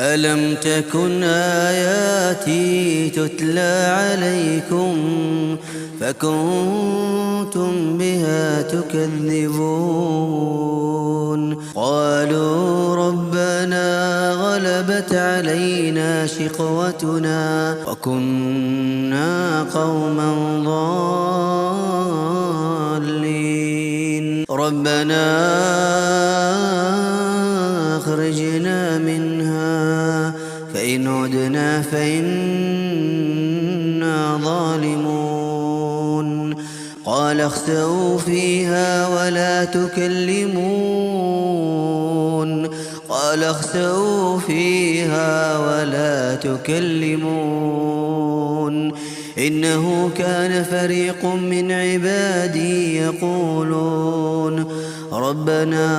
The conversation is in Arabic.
ألم تكن آياتي تتلى عليكم فكنتم بها تكذبون قالوا ربنا غلبت علينا شقوتنا وكنا قوما ضالين ربنا أخرجنا منها فإن عدنا فإنا ظالمون قال اخسئوا فيها ولا تكلمون إنه كان فريق من عبادي يقولون ربنا